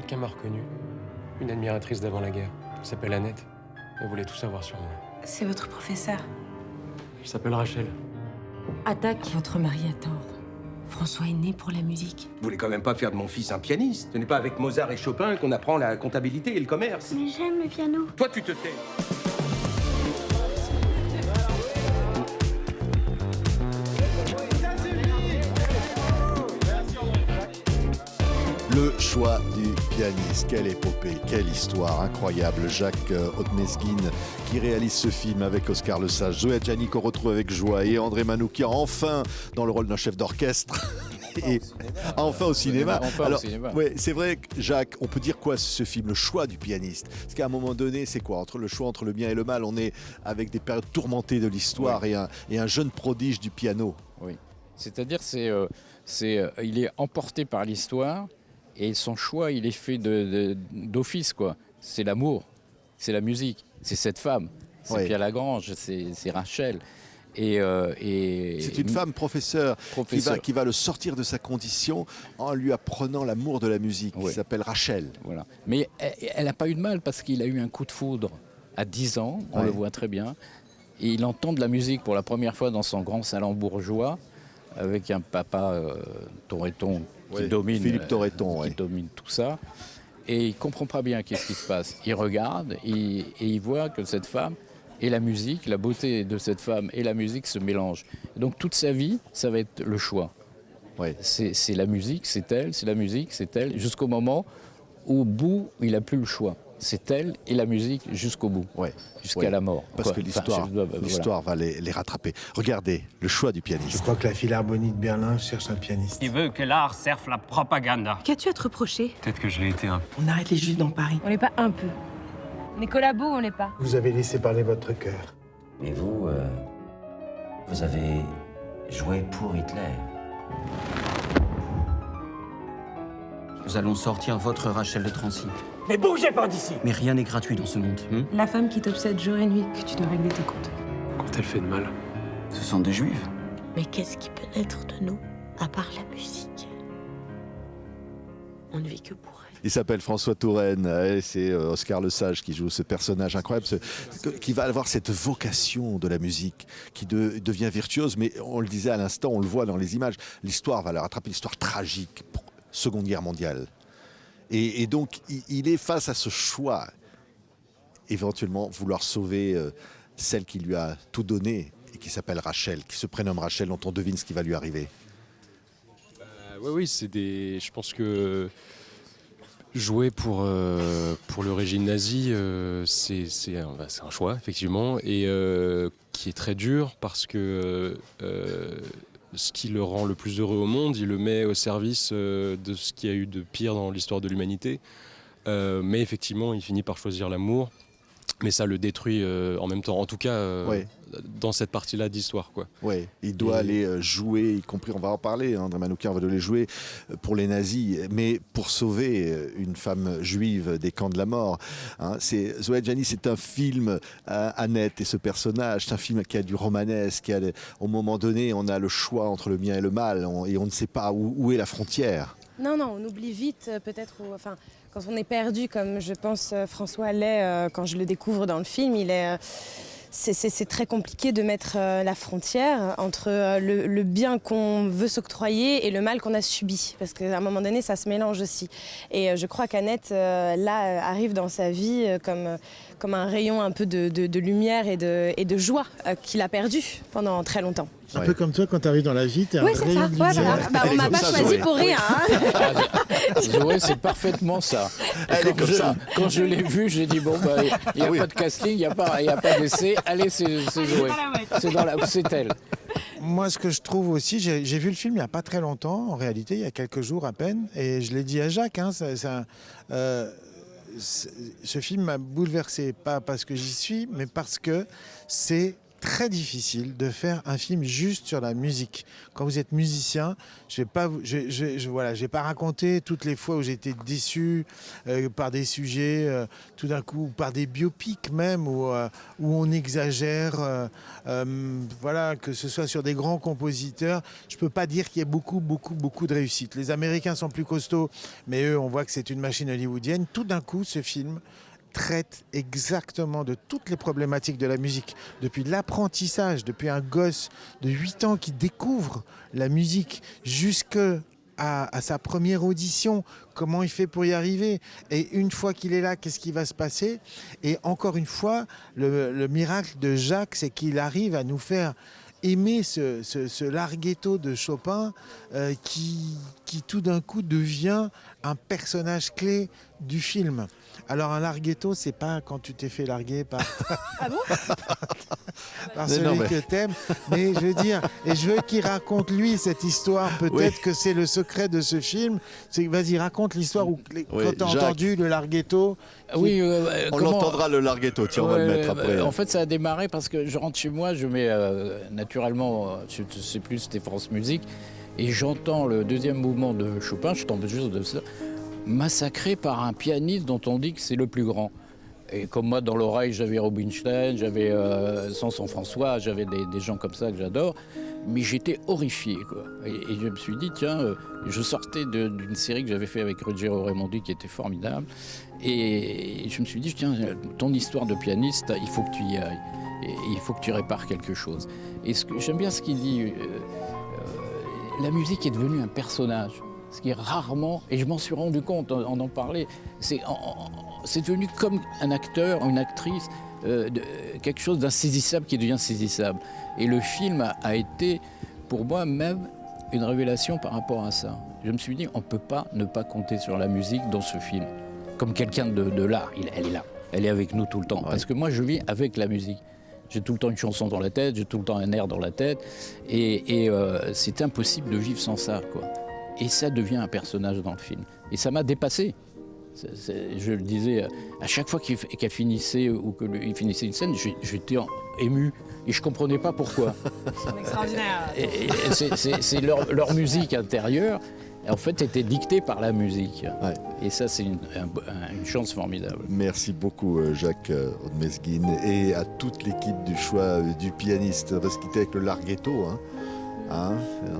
Quelqu'un m'a reconnu. Une admiratrice d'avant la guerre. Elle s'appelle Annette. Elle voulait tout savoir sur moi. C'est votre professeur. Elle s'appelle Rachel. Attaque. Votre mari a tort. François est né pour la musique. Vous voulez quand même pas faire de mon fils un pianiste? Ce n'est pas avec Mozart et Chopin qu'on apprend la comptabilité et le commerce. Mais j'aime le piano. Toi, tu te tais. Le choix du pianiste, quelle épopée, quelle histoire incroyable. Jacques Otmesguin qui réalise ce film avec Oscar Lesage, Zoé Adjani qu'on retrouve avec joie et André Manoukian enfin dans le rôle d'un chef d'orchestre. Et enfin au cinéma. Alors, ouais, c'est vrai que Jacques, on peut dire quoi ce film, le choix du pianiste? Parce qu'à un moment donné, c'est quoi? Entre le choix entre le bien et le mal, on est avec des périodes tourmentées de l'histoire, oui, et un jeune prodige du piano. Oui, c'est-à-dire il est emporté par l'histoire. Et son choix, il est fait d'office, quoi. C'est l'amour, c'est la musique, c'est cette femme, c'est Pierre Lagrange, c'est Rachel. C'est une femme professeure. Qui va le sortir de sa condition en lui apprenant l'amour de la musique, qui s'appelle Rachel. Voilà. Mais elle n'a pas eu de mal parce qu'il a eu un coup de foudre à 10 ans, on le voit très bien. Et il entend de la musique pour la première fois dans son grand salon bourgeois, avec un papa Toretton qui domine, Philippe Toretton, qui domine tout ça. Et il ne comprend pas bien qu'est-ce qui se passe. Il regarde et il voit que cette femme et la musique, la beauté de cette femme et la musique se mélangent. Et donc toute sa vie, ça va être le choix. C'est la musique, c'est elle, c'est la musique, c'est elle, jusqu'au moment où, au bout, il n'a plus le choix. C'est elle et la musique jusqu'au bout, jusqu'à la mort. Parce que l'histoire va les rattraper. Regardez, le choix du pianiste. Je crois que la Philharmonie de Berlin cherche un pianiste. Il veut que l'art serve la propagande. Qu'as-tu à te reprocher? Peut-être que je l'ai été un peu. On arrête les juifs dans Paris. On n'est pas un peu. On est collabos, on l'est pas. Vous avez laissé parler votre cœur. Mais vous, vous avez joué pour Hitler. Nous allons sortir votre Rachel de Drancy. Mais bougez pas d'ici! Mais rien n'est gratuit dans ce monde. La femme qui t'obsède jour et nuit, que tu dois régler tes comptes. Quand elle fait de mal. Ce sont des juifs. Mais qu'est-ce qui peut naître de nous, à part la musique? On ne vit que pour elle. Il s'appelle François Touraine, c'est Oscar Lesage qui joue ce personnage incroyable, qui va avoir cette vocation de la musique, qui devient virtuose, mais on le disait à l'instant, on le voit dans les images, l'histoire va la rattraper, l'histoire tragique, Seconde Guerre mondiale. Et donc, il est face à ce choix, éventuellement vouloir sauver celle qui lui a tout donné, et qui s'appelle Rachel, qui se prénomme Rachel, dont on devine ce qui va lui arriver. Oui, je pense que jouer pour le régime nazi, c'est un choix, effectivement, et qui est très dur parce que ce qui le rend le plus heureux au monde, il le met au service de ce qu'il y a eu de pire dans l'histoire de l'humanité. Mais effectivement, il finit par choisir l'amour, mais ça le détruit en même temps, en tout cas dans cette partie-là d'histoire. Oui, il doit aller jouer, y compris, on va en parler, André Manoukian va aller jouer pour les nazis, mais pour sauver une femme juive des camps de la mort. Zoé Adjani, c'est un film, Annette et ce personnage, c'est un film qui a du romanesque, au moment donné, on a le choix entre le bien et le mal, et on ne sait pas où est la frontière. Non, on oublie vite, peut-être, quand on est perdu, comme je pense François l'est quand je le découvre dans le film, c'est très compliqué de mettre la frontière entre le bien qu'on veut s'octroyer et le mal qu'on a subi. Parce qu'à un moment donné, ça se mélange aussi. Et je crois qu'Annette, là, arrive dans sa vie comme un rayon un peu de lumière et de joie qu'il a perdu pendant très longtemps. Un peu comme toi, quand tu arrives dans la vie, t'es un rayon de lumière. On m'a pas choisi pour rien. Zoé, c'est parfaitement ça. Quand je l'ai vu, j'ai dit, il n'y a pas de casting, il n'y a pas d'essai. Allez, c'est Zoé. C'est elle. Moi, ce que je trouve aussi, j'ai vu le film il n'y a pas très longtemps, en réalité, il y a quelques jours à peine, et je l'ai dit à Jacques, ce film m'a bouleversé, pas parce que j'y suis, mais parce que c'est très difficile de faire un film juste sur la musique. Quand vous êtes musicien, je vais pas raconter toutes les fois où j'ai été déçu par des sujets, tout d'un coup, par des biopics même, où on exagère, voilà, que ce soit sur des grands compositeurs. Je peux pas dire qu'il y ait beaucoup de réussite. Les Américains sont plus costauds, mais eux, on voit que c'est une machine hollywoodienne. Tout d'un coup, ce film traite exactement de toutes les problématiques de la musique, depuis l'apprentissage, depuis un gosse de 8 ans qui découvre la musique jusqu'à sa première audition, comment il fait pour y arriver, et une fois qu'il est là, qu'est-ce qui va se passer. Et encore une fois, le miracle de Jacques, c'est qu'il arrive à nous faire aimer ce larghetto de Chopin qui tout d'un coup devient un personnage clé du film. Alors un larghetto, c'est pas quand tu t'es fait larguer par, par celui que t'aimes, mais je veux dire, et je veux qu'il raconte lui cette histoire, peut-être que c'est le secret de ce film. Vas-y, raconte l'histoire où quand t'as entendu le larghetto. Oui, on l'entendra le larghetto, tiens, on va le mettre après. En fait, ça a démarré parce que je rentre chez moi, je mets naturellement, je ne sais plus, c'était France Musique, et j'entends le deuxième mouvement de Chopin, je tombe juste de ça, massacré par un pianiste dont on dit que c'est le plus grand. Et comme moi, dans l'oreille, j'avais Rubinstein, j'avais Samson François, j'avais des gens comme ça que j'adore, mais j'étais horrifié, quoi. Et je me suis dit, tiens, je sortais d'une série que j'avais fait avec Ruggero Raimondi qui était formidable, et je me suis dit, tiens, ton histoire de pianiste, il faut que tu y ailles, et il faut que tu répares quelque chose. Et j'aime bien ce qu'il dit, la musique est devenue un personnage. Ce qui est rarement, et je m'en suis rendu compte, on en parlait, c'est devenu comme un acteur, une actrice, quelque chose d'insaisissable qui devient saisissable. Et le film a été, pour moi même, une révélation par rapport à ça. Je me suis dit, on ne peut pas ne pas compter sur la musique dans ce film. Comme quelqu'un de l'art, elle est là, elle est avec nous tout le temps. Ouais. Parce que moi, je vis avec la musique. J'ai tout le temps une chanson dans la tête, j'ai tout le temps un air dans la tête, et c'est impossible de vivre sans ça, quoi. Et ça devient un personnage dans le film. Et ça m'a dépassé. Je le disais, à chaque fois qu'il finissait ou qu'il finissait une scène, j'étais ému et je ne comprenais pas pourquoi. C'est extraordinaire. C'est leur musique intérieure, en fait, était dictée par la musique. Ouais. Et ça, c'est une chance formidable. Merci beaucoup, Jacques Odmezguine, et à toute l'équipe du choix du pianiste. On va se quitter avec le larghetto.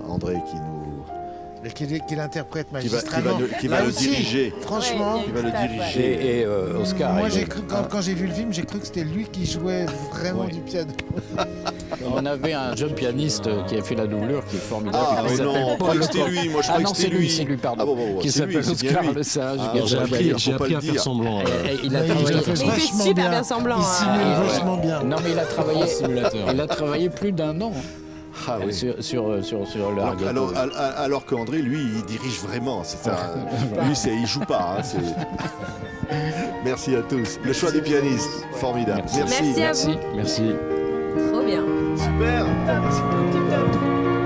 André qui nous... Qui l'interprète magistralement. Qui va le diriger. Franchement. Qui va le diriger. Et Oscar. Moi, quand j'ai vu le film, j'ai cru que c'était lui qui jouait vraiment du piano. On avait un jeune pianiste qui a fait la doublure, qui est formidable. Ah, mais non, je croyais que c'était lui. Moi, je croyais que c'était lui. C'est lui, pardon. Ah, bon, qui s'appelle Oscar Le Sage. J'ai appris à faire semblant. Il a travaillé. Il fait super bien semblant. Il simule vachement bien. Non, mais il a travaillé plus d'1 an. Ah, oui. sur le larghetto. Alors qu'André, lui, il dirige vraiment. Lui, il joue pas. Merci à tous. Le choix des pianistes, formidable. Merci à vous. Merci. Trop bien. Super. Merci.